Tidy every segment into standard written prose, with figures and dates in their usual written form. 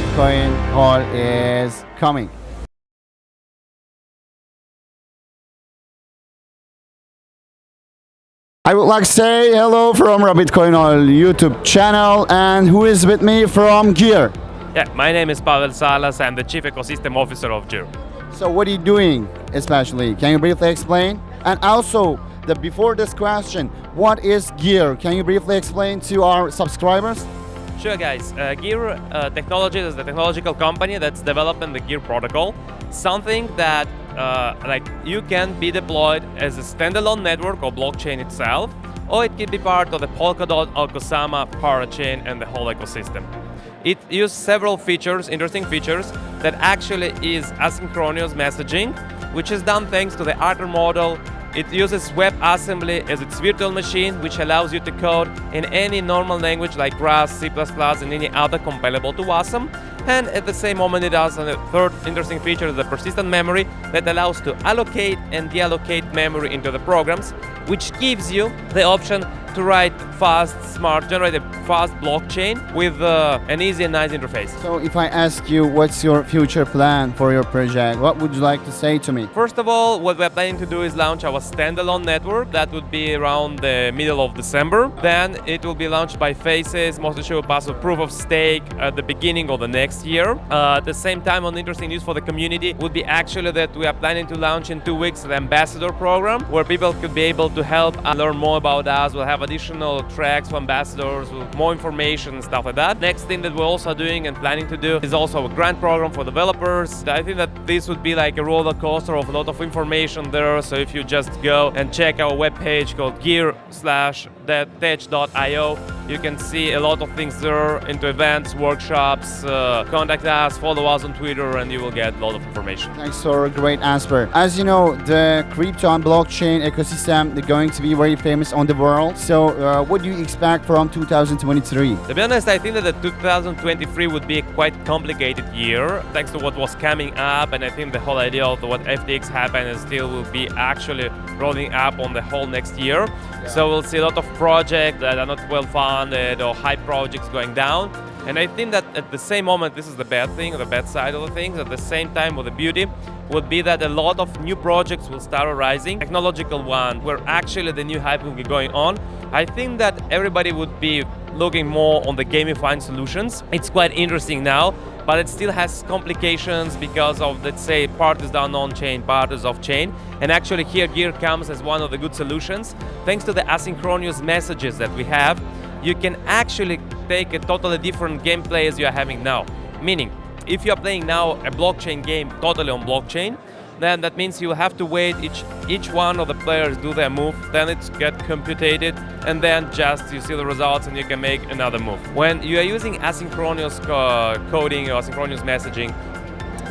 Bitcoin Hall is coming. I would like to say hello from Bitcoin Hall YouTube channel, and who is with me from Gear? Yeah, my name is Pavel Salas. I'm the Chief Ecosystem Officer of Gear. So what are you doing especially? Can you briefly explain? And also, before this question, what is Gear? Can you briefly explain to our subscribers? Sure, guys. Gear Technologies is the technological company that's developing the Gear protocol. Something that you can be deployed as a standalone network or blockchain itself, or it can be part of the Polkadot or Kusama parachain and the whole ecosystem. It uses several features, interesting features, that actually is asynchronous messaging, which is done thanks to the Arthur model. It uses WebAssembly as its virtual machine, which allows you to code in any normal language like Rust, C++, and any other compatible to WASM. And at the same moment, it has a third interesting feature, the persistent memory, that allows to allocate and deallocate memory into the programs, which gives you the option to write fast, smart, generate a fast blockchain with an easy and nice interface. So if I ask you what's your future plan for your project, what would you like to say to me? First of all, what we're planning to do is launch our standalone network. That would be around the middle of December. Then it will be launched by phases, most sure pass of proof of stake at the beginning of the next year. At the same time, one interesting news for the community would be actually that we are planning to launch in 2 weeks the ambassador program, where people could be able to help and learn more about us. We'll have additional tracks for ambassadors with more information and stuff like that. Next thing that we're also doing and planning to do is also a grant program for developers. I think that this would be like a roller coaster of a lot of information there. So if you just go and check our webpage called gear/tech.io, you can see a lot of things there into events, workshops, contact us, follow us on Twitter, and you will get a lot of information. Thanks for a great answer. As you know, the crypto and blockchain ecosystem is going to be very famous on the world. So what do you expect from 2023? To be honest, I think that the 2023 would be a quite complicated year, thanks to what was coming up, and I think the whole idea of what FTX happened and still will be actually rolling up on the whole next year. Yeah. So we'll see a lot of projects that are not well funded or hype projects going down. And I think that at the same moment, this is the bad thing, or the bad side of the things. At the same time, with the beauty would be that a lot of new projects will start arising. Technological one, where actually the new hype will be going on. I think that everybody would be looking more on the gamifying solutions. It's quite interesting now, but it still has complications because of, let's say, part is done on-chain, part is off-chain. And actually here, Gear comes as one of the good solutions. Thanks to the asynchronous messages that we have, you can actually take a totally different gameplay as you are having now. Meaning, if you are playing now a blockchain game totally on blockchain, then that means you have to wait each one of the players do their move, then it gets computed, and then just you see the results and you can make another move. When you are using asynchronous coding or asynchronous messaging,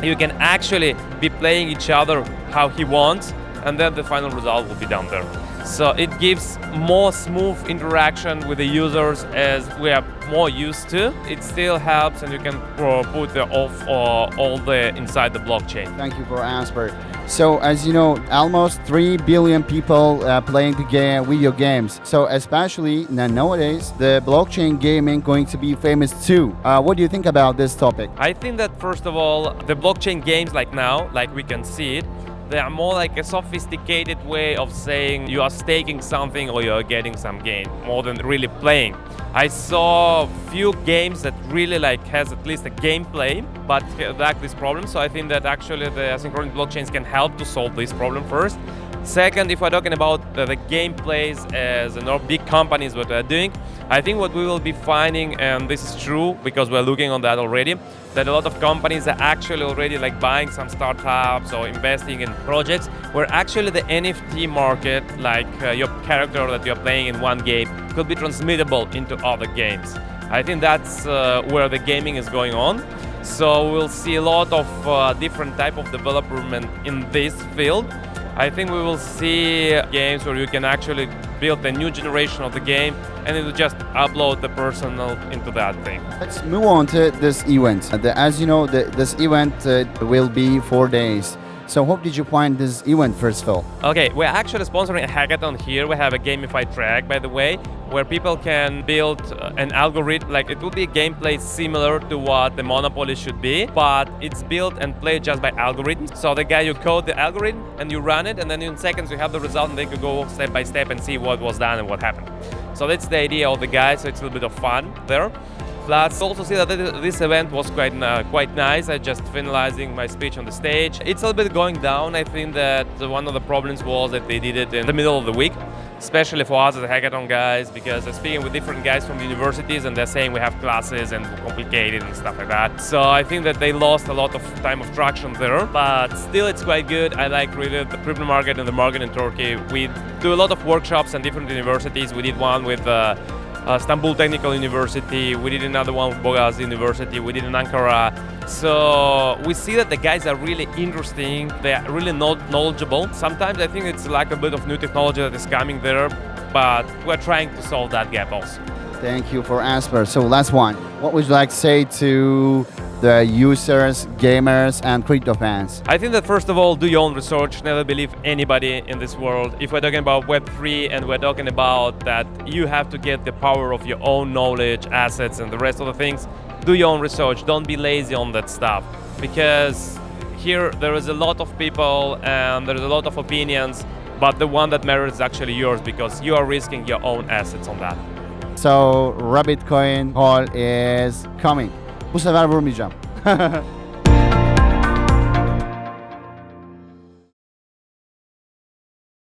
you can actually be playing each other how he wants, and then the final result will be down there. So it gives more smooth interaction with the users as we are more used to. It still helps, and you can put all the inside the blockchain. Thank you for the answer. So as you know, almost 3 billion people playing the video games. So especially nowadays, the blockchain gaming going to be famous too. What do you think about this topic? I think that first of all, the blockchain games like now, like we can see it, they are more like a sophisticated way of saying you are staking something or you are getting some gain, more than really playing. I saw few games that really has at least a gameplay, but lack this problem. So I think that actually the asynchronous blockchains can help to solve this problem first. Second, if we're talking about the gameplays as big companies what they're doing, I think what we will be finding, and this is true because we're looking on that already, that a lot of companies are actually already buying some startups or investing in projects where actually the NFT market, your character that you're playing in one game, could be transmittable into other games. I think that's where the gaming is going on. So we'll see a lot of different type of development in this field. I think we will see games where you can actually build a new generation of the game and it will just upload the personal into that thing. Let's move on to this event. As you know, this event will be 4 days. So how did you find this event first of all? Okay, we're actually sponsoring a hackathon here. We have a gamified track, by the way, where people can build an algorithm. Like, it will be a gameplay similar to what the Monopoly should be, but it's built and played just by algorithms. So the guy, you code the algorithm and you run it, and then in seconds you have the result, and they could go step by step and see what was done and what happened. So that's the idea of the guy. So it's a little bit of fun there. Plus, also see that this event was quite nice. I just finalizing my speech on the stage. It's a little bit going down. I think that one of the problems was that they did it in the middle of the week, especially for us as hackathon guys, because I'm speaking with different guys from universities and they're saying we have classes and complicated and stuff like that. So I think that they lost a lot of time of traction there, but still it's quite good. I like really the crypto market and the market in Turkey. We do a lot of workshops in different universities. We did one with Istanbul Technical University, we did another one with Boğaziçi University, we did in Ankara. So we see that the guys are really interesting, they are really knowledgeable. Sometimes I think it's like a bit of new technology that is coming there, but we're trying to solve that gap also. Thank you for answer. So last one, what would you like to say to the users, gamers and crypto fans? I think that first of all, do your own research, never believe anybody in this world. If we're talking about Web3 and we're talking about that you have to get the power of your own knowledge, assets and the rest of the things, do your own research, don't be lazy on that stuff. Because here there is a lot of people and there is a lot of opinions, but the one that matters is actually yours because you are risking your own assets on that. So Rabbit Coin Hall is coming. Bu sefer vurmayacağım.